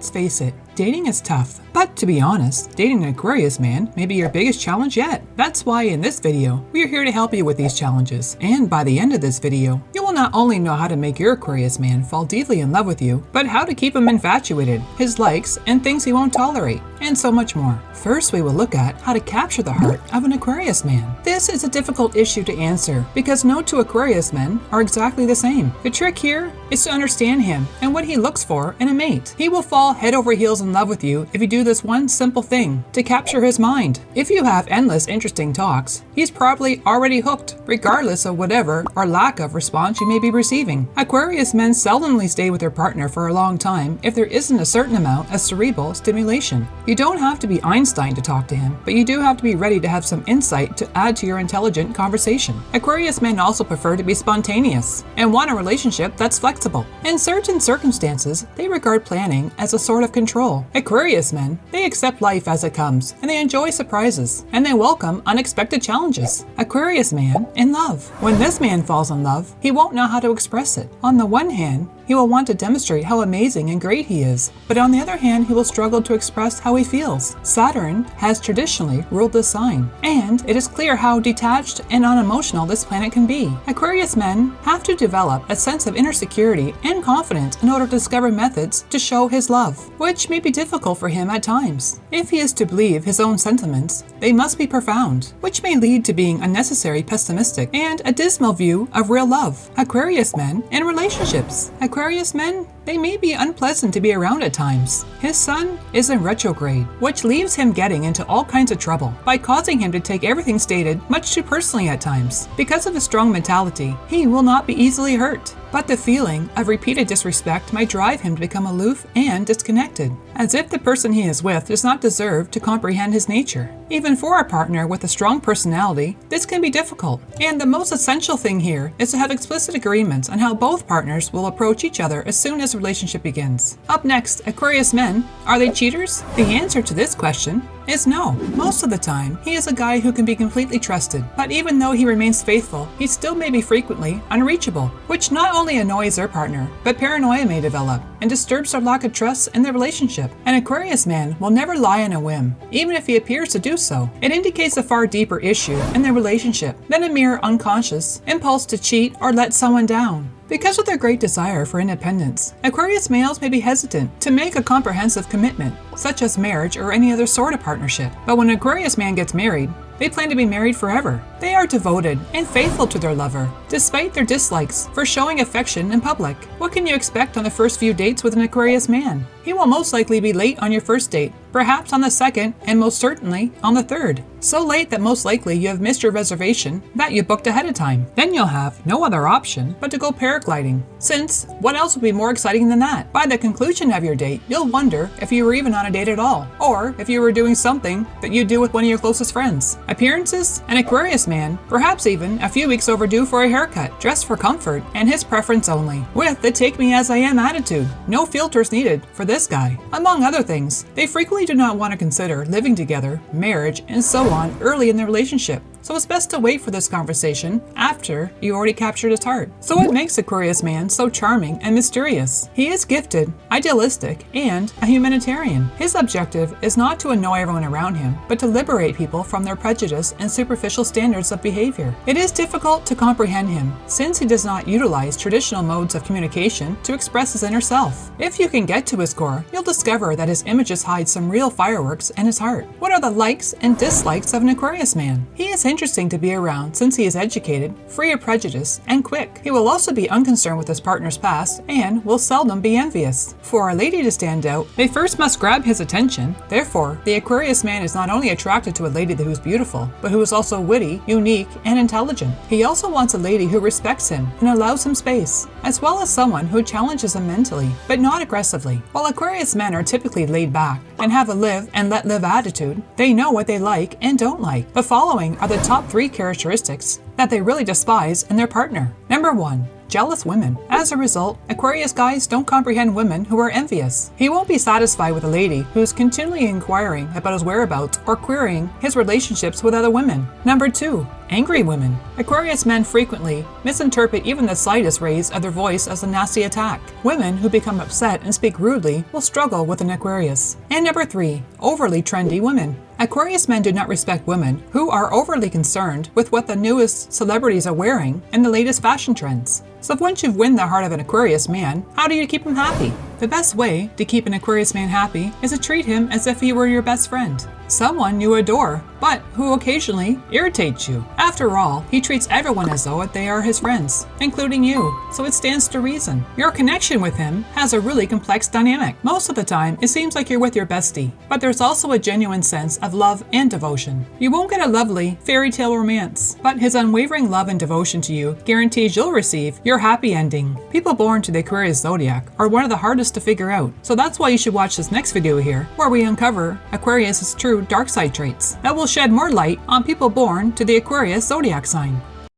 Let's face it, dating is tough. But to be honest, dating an Aquarius man may be your biggest challenge yet. That's why in this video, we are here to help you with these challenges. And by the end of this video, you will not only know how to make your Aquarius man fall deeply in love with you, but how to keep him infatuated, his likes, and things he won't tolerate, and so much more. First, we will look at how to capture the heart of an Aquarius man. This is a difficult issue to answer because no two Aquarius men are exactly the same. The trick here is to understand him and what he looks for in a mate. He will fall head over heels in love with you if you do this one simple thing to capture his mind. If you have endless interesting talks, he's probably already hooked, regardless of whatever or lack of response you may be receiving. Aquarius men seldomly stay with their partner for a long time if there isn't a certain amount of cerebral stimulation. You don't have to be Einstein to talk to him, but you do have to be ready to have some insight to add to your intelligent conversation. Aquarius men also prefer to be spontaneous and want a relationship that's flexible. In certain circumstances, they regard planning as a sort of control. Aquarius men, they accept life as it comes, and they enjoy surprises, and they welcome unexpected challenges. Aquarius man in love. When this man falls in love, he won't know how to express it. On the one hand, he will want to demonstrate how amazing and great he is, but on the other hand, he will struggle to express how he feels. Saturn has traditionally ruled this sign, and it is clear how detached and unemotional this planet can be. Aquarius men have to develop a sense of inner security and confidence in order to discover methods to show his love, which may be difficult for him at times. If he is to believe his own sentiments, they must be profound, which may lead to being unnecessarily pessimistic and a dismal view of real love. Aquarius men in relationships. Aquarius men, they may be unpleasant to be around at times. His sun is in retrograde, which leaves him getting into all kinds of trouble by causing him to take everything stated much too personally at times. Because of his strong mentality, he will not be easily hurt. But the feeling of repeated disrespect might drive him to become aloof and disconnected, as if the person he is with does not deserve to comprehend his nature. Even for a partner with a strong personality, this can be difficult. And the most essential thing here is to have explicit agreements on how both partners will approach each other as soon as the relationship begins. Up next, Aquarius men, are they cheaters? The answer to this question is no. Most of the time, he is a guy who can be completely trusted, but even though he remains faithful, he still may be frequently unreachable, which not only annoys their partner, but paranoia may develop and disturbs their lack of trust in their relationship. An Aquarius man will never lie on a whim, even if he appears to do so. It indicates a far deeper issue in their relationship than a mere unconscious impulse to cheat or let someone down. Because of their great desire for independence, Aquarius males may be hesitant to make a comprehensive commitment, such as marriage or any other sort of partnership. But when an Aquarius man gets married, they plan to be married forever. They are devoted and faithful to their lover, despite their dislikes for showing affection in public. What can you expect on the first few dates with an Aquarius man? He will most likely be late on your first date, perhaps on the second, and most certainly on the third. So late that most likely you have missed your reservation that you booked ahead of time. Then you'll have no other option but to go paragliding, since what else would be more exciting than that? By the conclusion of your date, you'll wonder if you were even on a date at all, or if you were doing something that you do with one of your closest friends. Appearances? An Aquarius man, perhaps even a few weeks overdue for a haircut, dressed for comfort and his preference only, with the take me as I am attitude. No filters needed for this guy. Among other things, they frequently do not want to consider living together, marriage, and so on early in the relationship. So it's best to wait for this conversation after you already captured his heart. So what makes Aquarius man so charming and mysterious? He is gifted, idealistic, and a humanitarian. His objective is not to annoy everyone around him, but to liberate people from their prejudice and superficial standards of behavior. It is difficult to comprehend him, since he does not utilize traditional modes of communication to express his inner self. If you can get to his core, you'll discover that his images hide some real fireworks in his heart. What are the likes and dislikes of an Aquarius man? He is interesting to be around since he is educated, free of prejudice, and quick. He will also be unconcerned with his partner's past and will seldom be envious. For a lady to stand out, they first must grab his attention. Therefore, the Aquarius man is not only attracted to a lady who is beautiful, but who is also witty, unique, and intelligent. He also wants a lady who respects him and allows him space, as well as someone who challenges him mentally, but not aggressively. While Aquarius men are typically laid back and have a live and let live attitude, they know what they like and don't like. The following are the top 3 characteristics that they really despise in their partner. Number 1. jealous women. As a result, Aquarius guys don't comprehend women who are envious. He won't be satisfied with a lady who's continually inquiring about his whereabouts or querying his relationships with other women. Number 2. Angry women. Aquarius men frequently misinterpret even the slightest raise of their voice as a nasty attack. Women who become upset and speak rudely will struggle with an Aquarius. And number 3. Overly trendy women. Aquarius men do not respect women who are overly concerned with what the newest celebrities are wearing and the latest fashion trends. So once you've won the heart of an Aquarius man, how do you keep him happy? The best way to keep an Aquarius man happy is to treat him as if he were your best friend. Someone you adore, but who occasionally irritates you. After all, he treats everyone as though they are his friends, including you, so it stands to reason. Your connection with him has a really complex dynamic. Most of the time, it seems like you're with your bestie, but there's also a genuine sense of love and devotion. You won't get a lovely fairy tale romance, but his unwavering love and devotion to you guarantees you'll receive your happy ending. People born to the Aquarius zodiac are one of the hardest to figure out, so that's why you should watch this next video here, where we uncover Aquarius's true dark side traits that will shed more light on people born to the Aquarius zodiac sign.